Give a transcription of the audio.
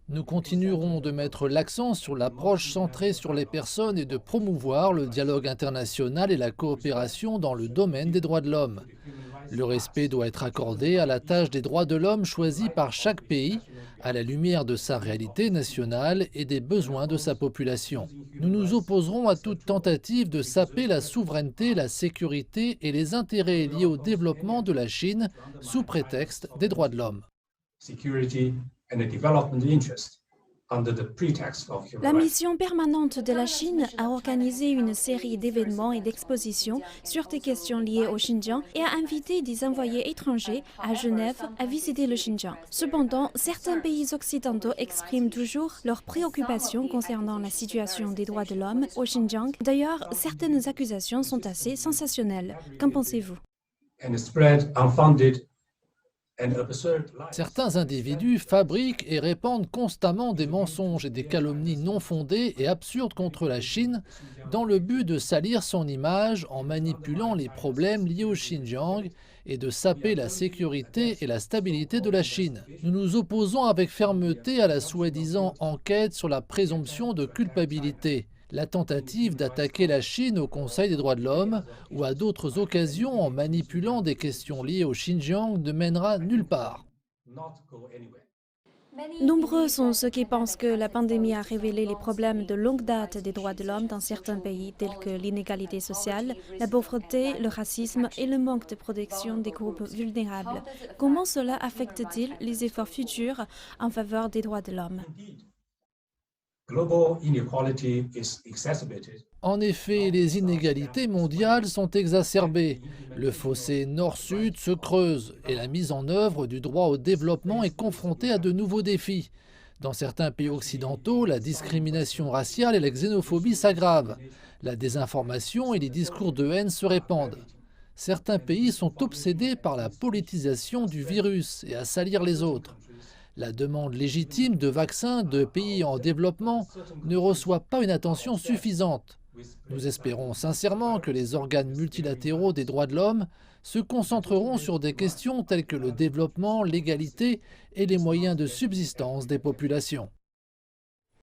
Nous continuerons de mettre l'accent sur l'approche centrée sur les personnes et de promouvoir le dialogue international et la coopération dans le domaine des droits de l'homme. Le respect doit être accordé à la tâche des droits de l'homme choisie par chaque pays, à la lumière de sa réalité nationale et des besoins de sa population. Nous nous opposerons à toute tentative de saper la souveraineté, la sécurité et les intérêts liés au développement de la Chine sous prétexte des droits de l'homme. La mission permanente de la Chine a organisé une série d'événements et d'expositions sur des questions liées au Xinjiang et a invité des envoyés étrangers à Genève à visiter le Xinjiang. Cependant, certains pays occidentaux expriment toujours leurs préoccupations concernant la situation des droits de l'homme au Xinjiang. D'ailleurs, certaines accusations sont assez sensationnelles. Qu'en pensez-vous? Certains individus fabriquent et répandent constamment des mensonges et des calomnies non fondées et absurdes contre la Chine dans le but de salir son image en manipulant les problèmes liés au Xinjiang et de saper la sécurité et la stabilité de la Chine. Nous nous opposons avec fermeté à la soi-disant enquête sur la présomption de culpabilité. La tentative d'attaquer la Chine au Conseil des droits de l'homme ou à d'autres occasions en manipulant des questions liées au Xinjiang ne mènera nulle part. Nombreux sont ceux qui pensent que la pandémie a révélé les problèmes de longue date des droits de l'homme dans certains pays, tels que l'inégalité sociale, la pauvreté, le racisme et le manque de protection des groupes vulnérables. Comment cela affecte-t-il les efforts futurs en faveur des droits de l'homme? En effet, les inégalités mondiales sont exacerbées. Le fossé nord-sud se creuse et la mise en œuvre du droit au développement est confrontée à de nouveaux défis. Dans certains pays occidentaux, la discrimination raciale et la xénophobie s'aggravent. La désinformation et les discours de haine se répandent. Certains pays sont obsédés par la politisation du virus et à salir les autres. La demande légitime de vaccins de pays en développement ne reçoit pas une attention suffisante. Nous espérons sincèrement que les organes multilatéraux des droits de l'homme se concentreront sur des questions telles que le développement, l'égalité et les moyens de subsistance des populations.